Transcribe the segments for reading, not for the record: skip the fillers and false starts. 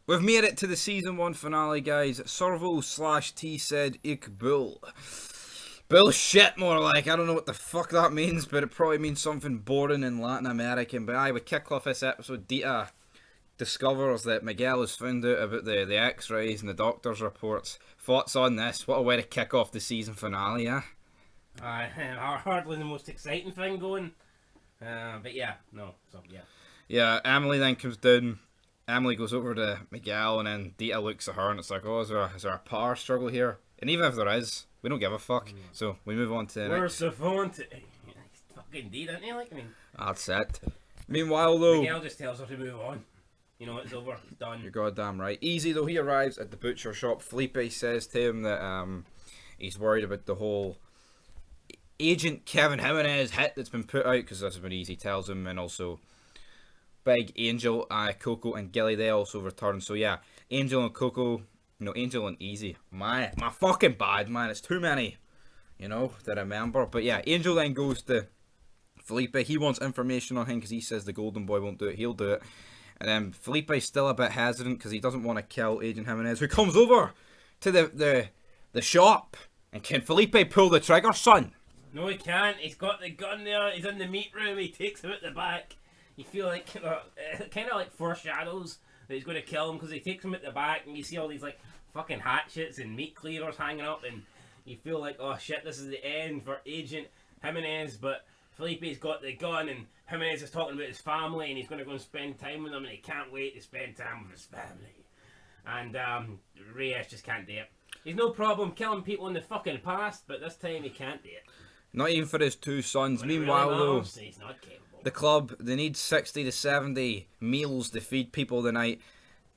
We've made it to the season 1 finale, guys. Cuervo / T said Tz'Ikb'Uul. Bullshit, more like. I don't know what the fuck that means, but it probably means something boring in Latin American. But we kick off this episode. Dita discovers that Miguel has found out about the x-rays and the doctor's reports. Thoughts on this? What a way to kick off the season finale, yeah? Hardly the most exciting thing going. But yeah, no, so yeah. Yeah, Emily then comes down. Emily goes over to Miguel, and then Dita looks at her, and it's like, oh, is there a power struggle here? And even if there is, we don't give a fuck. So we move on to the Where's the phone to... He's fucking dead, isn't he? Like, I mean... That's it. Meanwhile, though... Miguel just tells her to move on. You know, it's over. It's done. You're goddamn right. Easy, though, he arrives at the butcher shop. Felipe says to him that he's worried about the whole Agent Kevin Jimenez hit that's been put out, because that's what Easy tells him, and also... Big Angel, Coco and Gilly, they also return. So yeah, Angel and Coco, Angel and Easy. My fucking bad, man. It's too many, to remember. But yeah, Angel then goes to Felipe. He wants information on him because he says the Golden Boy won't do it. He'll do it. And then Felipe's still a bit hesitant because he doesn't want to kill Agent Jimenez, who comes over to the shop. And can Felipe pull the trigger, son? No, he can't. He's got the gun there. He's in the meat room. He takes him at the back. You feel like kind of like foreshadows that he's going to kill him because he takes him at the back and you see all these like fucking hatchets and meat cleavers hanging up, and you feel like, oh shit, this is the end for Agent Jimenez. But Felipe's got the gun and Jimenez is talking about his family and he's going to go and spend time with them and he can't wait to spend time with his family. And Reyes just can't do it. He's no problem killing people in the fucking past, but this time he can't do it. Not even for his two sons. When Meanwhile, really though, matters, he's not capable. the club, they need 60 to 70 meals to feed people tonight.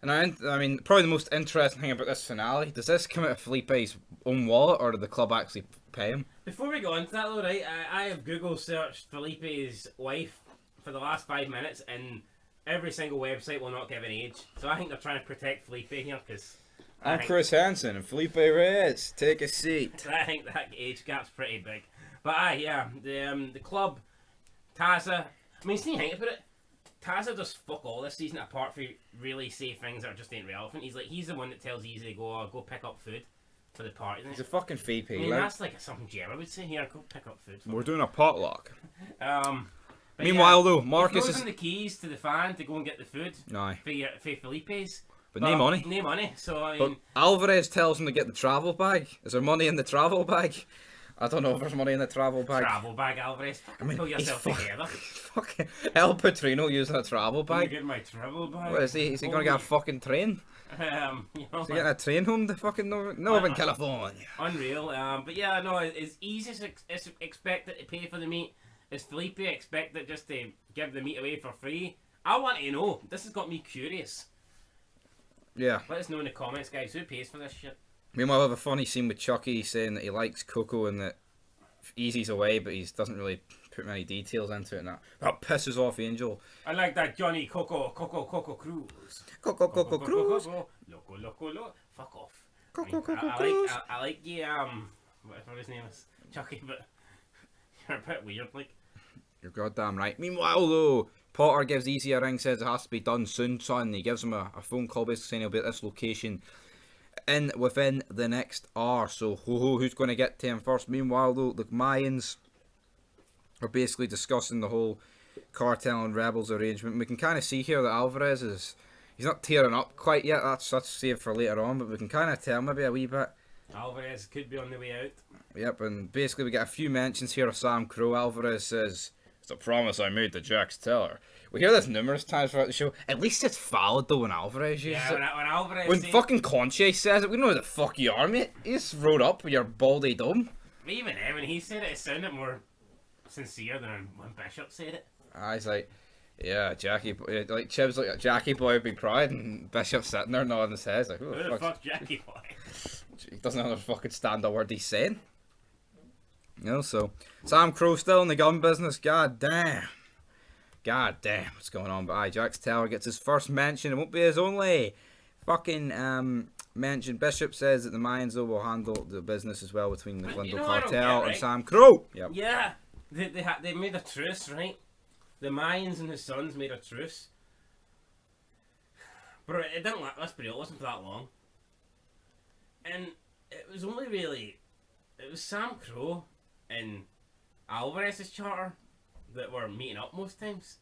And I mean, probably the most interesting thing about this finale, does this come out of Felipe's own wallet, or did the club actually pay him? Before we go into that though, right, I have Google searched Felipe's wife for the last 5 minutes, and every single website will not give an age. So I think they're trying to protect Felipe here, because... I'm Chris Hansen, and Felipe Reyes, take a seat. I think that age gap's pretty big. But yeah, the club, Taza, I mean, see, think about it. Taza does fuck all this season apart from really say things that just ain't relevant. He's the one that tells Easy to go pick up food for the party. He's a fucking feed I mean, that's like something Gemma would say. Here, go pick up food. We're doing a potluck. Meanwhile, though, Marcus is the keys to the fan to go and get the food. Aye. For Felipe's. But no money. No money. So I mean, but Alvarez tells him to get the travel bag. Is there money in the travel bag? I don't know if there's money in the travel bag. Travel bag, Alvarez. Pull yourself together. Fucking El Patrino using a travel bag. You get my travel bag. What is he? Is he going to get a fucking train? Is he getting a train home to fucking Northern California? Unreal. But yeah, no, it's easy to expected to pay for the meat. Is Felipe expected just to give the meat away for free? I want to know. This has got me curious. Yeah. Let us know in the comments, guys. Who pays for this shit? Meanwhile, I have a funny scene with Chucky saying that he likes Coco and that Easy's away, but he doesn't really put many details into it. And that pisses off Angel. I like that Johnny Coco Cruz. Coco Cruz. Loco. Fuck off. Coco Cruz. I like the whatever his name is, Chucky, but you're a bit weird, like. You're goddamn right. Meanwhile, though, Potter gives Easy a ring, says it has to be done soon, son. He gives him a phone call basically saying he'll be at this location within the next hour. So, who's going to get to him first? Meanwhile, though, the Mayans are basically discussing the whole cartel and rebels arrangement. We can kind of see here that Alvarez he's not tearing up quite yet. That's saved for later on, but we can kind of tell maybe a wee bit. Alvarez could be on the way out. Yep, and basically we get a few mentions here of Sam Crow. Alvarez says, "It's a promise I made to Jax Teller." We hear this numerous times throughout the show. At least it's valid though when Alvarez uses it. When Alvarez when fucking Conche says it, we know who the fuck you are, mate. You just rode up with your baldy dome. Even when he said it sounded more sincere than when Bishop said it. He's like, yeah, Jackie, like Chib's like, Jackie boy would be proud, and Bishop's sitting there nodding his head, like, who the fuck's Jackie boy? He doesn't know how to fucking stand a word he's saying. So Sam Crow still in the gun business. God damn, what's going on? But Jax Teller gets his first mention. It won't be his only fucking mention. Bishop says that the Mayans though will handle the business as well between the Glendale cartel and Sam Crow. Yep. Yeah, they made a truce, right? The Mayans and his sons made a truce. But it didn't. Let's be real, it wasn't for that long. And it was only really, it was Sam Crow and Alvarez's charter that were meeting up most times.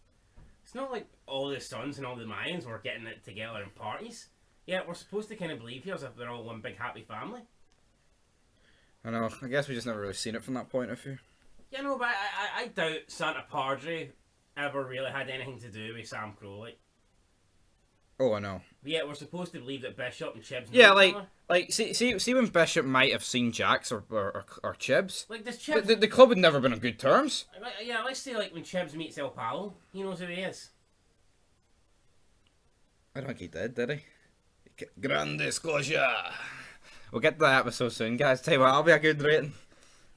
It's not like all the Sons and all the Mayans were getting it together in parties. Yeah, we're supposed to kind of believe here as if they're all one big happy family. I know. I guess we just never really seen it from that point of view. Yeah, no, but I doubt Santa Padre ever really had anything to do with Sam Crow. Like, Oh, I know. yeah, we're supposed to believe that Bishop and Chibs. Yeah, know each like, other. see when Bishop might have seen Jax or Chibs. Like does Chibs? The club had never been on good terms. Yeah, let's say like when Chibs meets El Palo, he knows who he is. I don't think he did he? Grand disclosure. We'll get to that episode soon, guys. Tell you what, that'll be a good rating.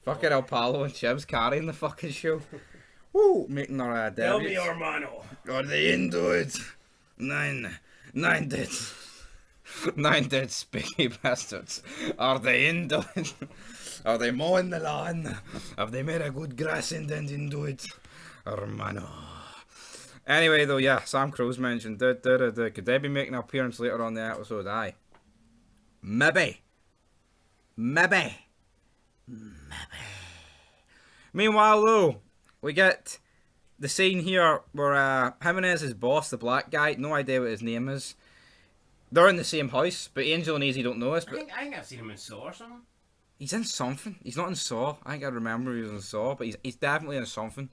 Fucking El Palo and Chibs carrying the fucking show. Woo! Making our Tell me, debuts. hermano. Are they into it? Nine dead. 9 dead spiky bastards. Are they into it? Are they mowing the lawn? Have they made a good grass indent into it? Hermano. Anyway, though, yeah, Sam Crow's mentioned. Could they be making an appearance later on the episode? Aye. Maybe. Meanwhile, though, we get the scene here where Jimenez's boss, the black guy, no idea what his name is. They're in the same house, but Angel and Easy don't know this. But I think I've seen him in Saw or something. he's in something. He's not in Saw. I think I remember he was in Saw, but he's definitely in something.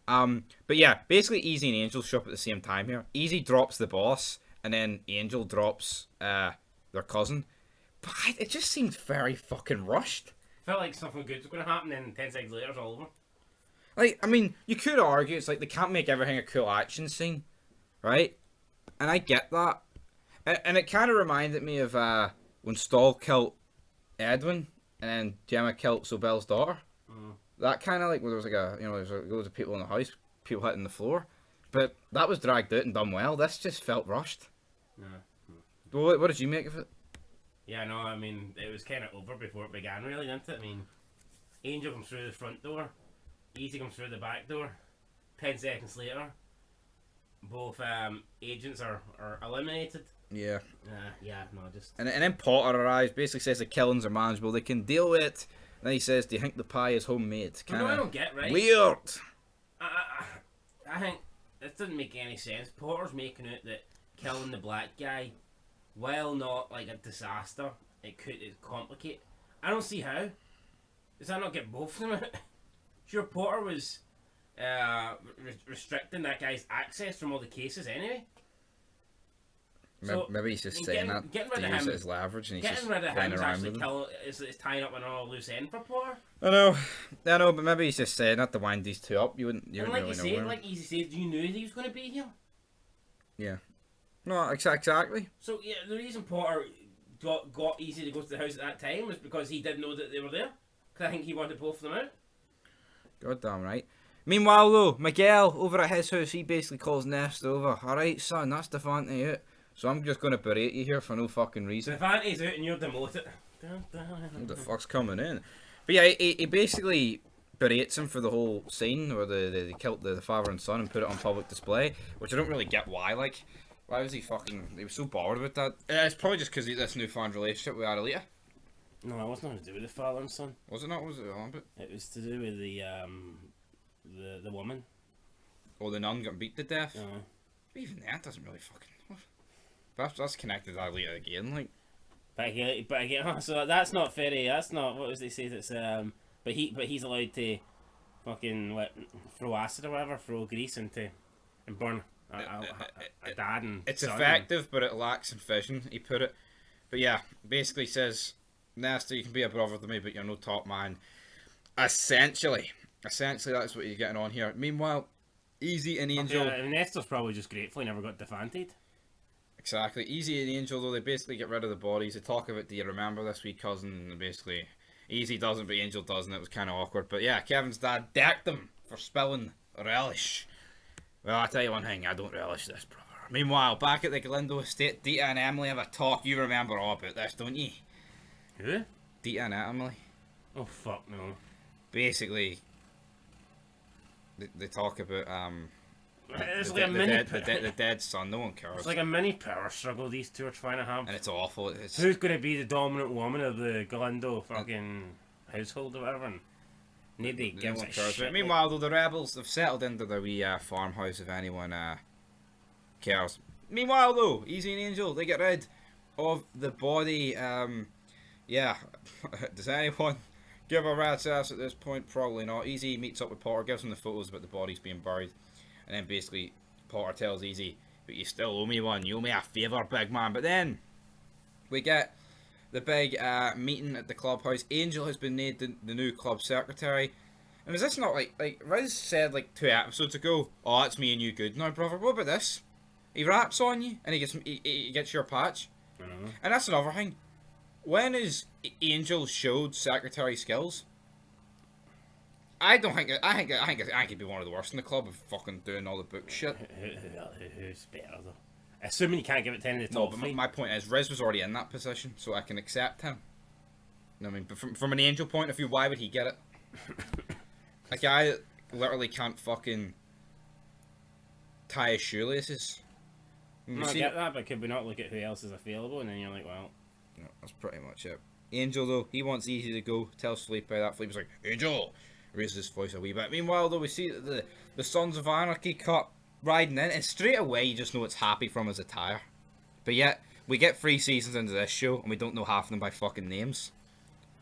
But yeah, basically Easy and Angel show up at the same time here. Easy drops the boss, and then Angel drops their cousin. But it just seemed very fucking rushed. Felt like something good was going to happen, and 10 seconds later it's all over. Like, I mean, you could argue it's like they can't make everything a cool action scene, right? And I get that. And it kind of reminded me of when Stahl killed Edwin, and then Gemma killed Sobel's daughter. That kind of like where there was like there's loads of people in the house, people hitting the floor, but that was dragged out and done well. This just felt rushed. Yeah. What did you make of it? Yeah, no, I mean, it was kind of over before it began, really, didn't it? I mean, Angel comes through the front door, Easy comes through the back door. 10 seconds later, both agents are eliminated. Yeah. And then Potter arrives, basically says the killings are manageable, they can deal with it. Then he says, "Do you think the pie is homemade?" I don't get, right? Weird. I think this doesn't make any sense. Potter's making out that killing the black guy, while not like a disaster, it's complicate. I don't see how. Does that not get both of them out? Sure, Potter was restricting that guy's access from all the cases anyway. So, maybe he's just saying that to use it as leverage, and he's just rid of playing him around with him. is tying up another loose end for Potter. I know, but maybe he's just saying that to wind these two up. You wouldn't like really you know. Said, like Easy said, you knew he was going to be here. Yeah. No, exactly. So yeah, the reason Potter got Easy to go to the house at that time was because he didn't know that they were there. Because I think he wanted both of them out. Goddamn right. Meanwhile, though, Miguel over at his house, he basically calls Nest over. All right, son, that's Devante out. So I'm just going to berate you here for no fucking reason. Devante's out and you're demoted. What the fuck's coming in? But yeah, he basically berates him for the whole scene where they killed the father and son and put it on public display, which I don't really get why. Like, why was he was so bored about that? It's probably just because of this newfound relationship with Adelita. No, it wasn't to do with the father and son. Was it not? Was it on it? It was to do with the woman. Oh, the nun got beat to death? Uh-huh. But even that doesn't really fucking... That's connected to Adelita again, like... But again, so that's not fair. That's not what was they say. That's but he's allowed to fucking throw acid or whatever, throw grease and burn a dad and it's son. effective, but it lacks in vision. He put it, but yeah, basically says, Nesta, you can be a brother to me, but you're no top man. Essentially, that's what you're getting on here. Meanwhile, Easy and Angel. Yeah, Nesta's probably just grateful he never got defanted. Exactly. Easy and Angel, though, they basically get rid of the bodies. They talk about, do you remember this wee cousin? And basically, Easy doesn't, but Angel doesn't. It was kind of awkward. But yeah, Kevin's dad decked him for spilling relish. Well, I tell you one thing, I don't relish this, brother. Meanwhile, back at the Galindo estate, Dita and Emily have a talk. You remember all about this, don't you? Who? Dita and Emily. Oh, fuck no. Basically, they talk about, It's like a mini. The dead son. No one cares. It's like a mini power struggle these two are trying to have. And it's awful. It's... Who's going to be the dominant woman of the Galindo fucking household or whatever? And nobody gives a shit. Meanwhile, though, the rebels have settled into their wee farmhouse. If anyone cares. Meanwhile, though, Easy and Angel, they get rid of the body. Yeah. Does anyone give a rat's ass at this point? Probably not. Easy meets up with Potter, gives him the photos about the bodies being buried, and then basically Potter tells Easy, "But you still owe me one. You owe me a favour, big man." But then we get the big meeting at the clubhouse. Angel has been made the new club secretary. And is this not like Reyes said like 2 episodes ago? Oh, it's me and you good now, brother. What about this? He raps on you and he gets your patch. And that's another thing. When is Angel showed secretary skills? I think he'd be one of the worst in the club of fucking doing all the book shit. Who's better though? Assuming you can't give it to any of the top. No, but my point is, Reyes was already in that position, so I can accept him. You know what I mean? But from an Angel point of view, why would he get it? A guy that literally can't fucking tie his shoelaces. I get that, but could we not look at who else is available, and then you're like, well... No, that's pretty much it. Angel, though, he wants Easy to go, tells Felipe that. Felipe's like, Angel! Raises his voice a wee bit. Meanwhile, though, we see the Sons of Anarchy cut riding in, and straight away you just know it's Happy from his attire. But yet, we get 3 seasons into this show, and we don't know half of them by fucking names.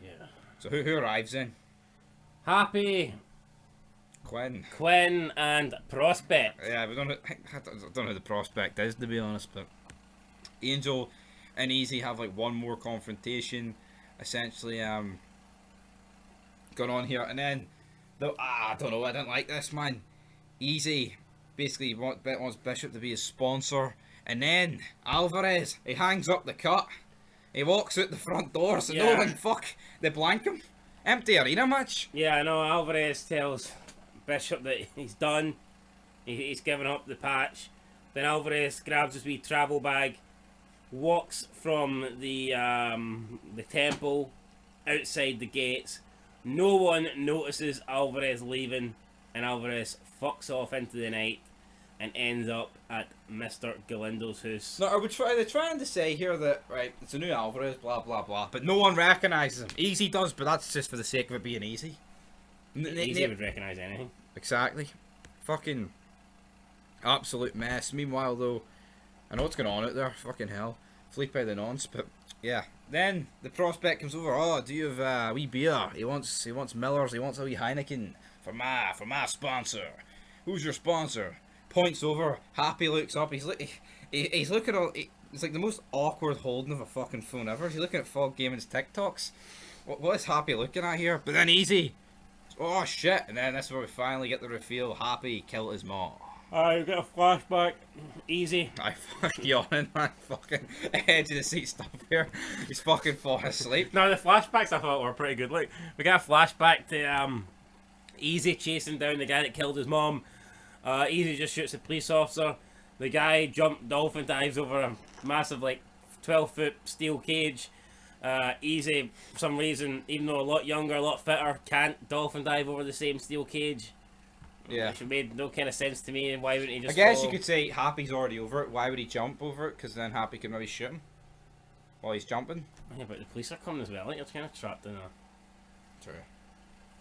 Yeah. So who arrives in? Happy... Quinn and Prospect. Yeah, I don't know who the Prospect is, to be honest, but Angel and Easy have like one more confrontation, essentially going on here, and then I don't know, I didn't like this, man. Easy basically wants Bishop to be his sponsor, and then Alvarez, he hangs up the cut, he walks out the front door, so no one they blank him. Empty arena match. Yeah, I know. Alvarez tells Bishop that he's done. He's given up the patch. Then Alvarez grabs his wee travel bag, walks from the temple outside the gates. No one notices Alvarez leaving, and Alvarez fucks off into the night and ends up at Mr. Galindo's house. No, they're trying to say here that, right, it's a new Alvarez, blah blah blah, but no one recognises him. Easy does, but that's just for the sake of it being easy. Easy would recognise anything. Exactly. Fucking absolute mess. Meanwhile, though, I know what's going on out there. Fucking hell. Felipe the nonce, but yeah. Then the Prospect comes over. Oh, do you have a wee beer? He wants Miller's. He wants a wee Heineken for my sponsor. Who's your sponsor? Points over. Happy looks up. He's looking all. It's like the most awkward holding of a fucking phone ever. He's looking at Fog Gaming's TikToks. What is Happy looking at here? But then Easy. Oh shit! And then that's where we finally get the reveal. Happy killed his mom. You get a flashback. Easy. I fucking yawning, man. Fucking edge of the seat stuff here. He's fucking falling asleep. No, the flashbacks I thought were pretty good. Like, we got a flashback to Easy chasing down the guy that killed his mom. Easy just shoots a police officer. The guy dolphin dives over a massive, like, 12-foot steel cage. Easy, for some reason, even though a lot younger, a lot fitter, can't dolphin dive over the same steel cage. Yeah. Which made no kind of sense to me. Why wouldn't he just I guess follow? You could say Happy's already over it. Why would he jump over it? Because then Happy could maybe shoot him while he's jumping. Yeah, but the police are coming as well. Like, you're kind of trapped in a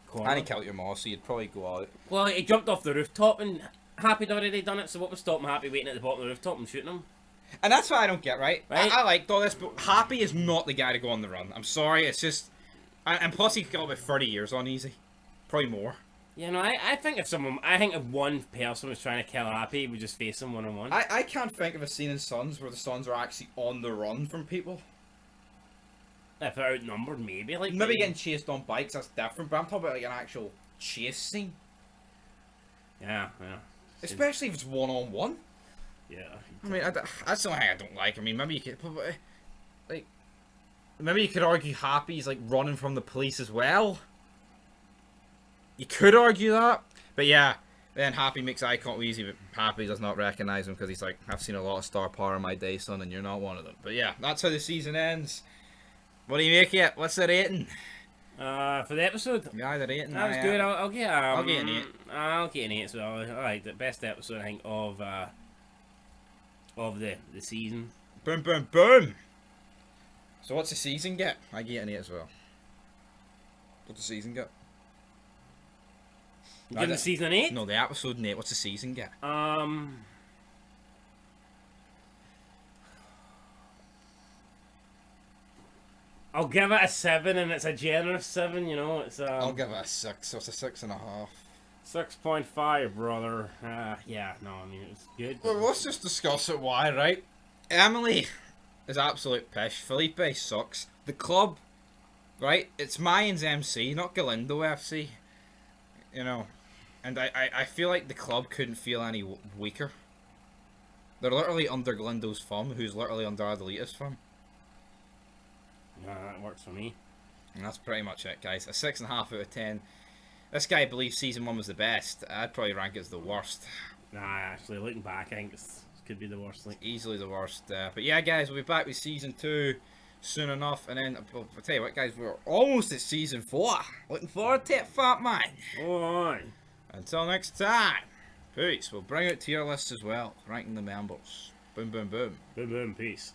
corner. And he killed your mom, so you'd probably go out. Well, he jumped off the rooftop and Happy'd already done it, so what was stopping Happy waiting at the bottom of the rooftop and shooting him? And that's what I don't get, right? I liked all this, but Happy is not the guy to go on the run. I'm sorry, it's just... And plus he's got about 30 years on Easy. Probably more. Yeah, no, I think if one person was trying to kill Happy, we just face him one-on-one. I can't think of a scene in Sons where the Sons are actually on the run from people. If they're outnumbered, maybe. Like maybe getting chased on bikes, that's different, but I'm talking about like an actual chase scene. Yeah. Especially if it's one-on-one. Yeah. I mean, that's something I don't like. I mean, maybe you could... Like... Maybe you could argue Happy's like running from the police as well. You could argue that, but yeah, then Happy makes eye contact with Easy, but Happy does not recognise him because he's like, I've seen a lot of star power in my day, son, and you're not one of them. But yeah, that's how the season ends. What do you make it? What's the rating? For the episode, Yeah, either 8 and that was 9. good. I'll get. I'll get an 8. I'll get an 8 as well. I like the best episode I think of the season. Boom, boom, boom. So what's the season get? I get an 8 as well. What's the season get? You give the season an 8? No, the episode an 8. What's the season get? I'll give it a 7, and it's a generous 7. You know, it's I'll give it a 6. So it's a 6.5. 6.5, brother. Yeah, no, I mean it's good. Well, let's just discuss it. Why, right? Emily is absolute pish. Felipe sucks. The club, right? It's Mayans MC, not Galindo FC. You know, and I feel like the club couldn't feel any weaker. They're literally under Galindo's thumb, who's literally under Adelita's thumb. That works for me. And that's pretty much it, guys. A 6.5 out of 10. This guy believes season 1 was the best. I'd probably rank it as the worst. Nah, actually, looking back, I think this could be the worst. Like, Easily the worst. But yeah, guys, we'll be back with season 2 soon enough. And then, I'll tell you what, guys, we're almost at season 4. Looking forward to it, fat man. oh, Until next time. Peace. We'll bring it to your list as well, ranking the members. Boom, boom, boom. boom, boom, peace.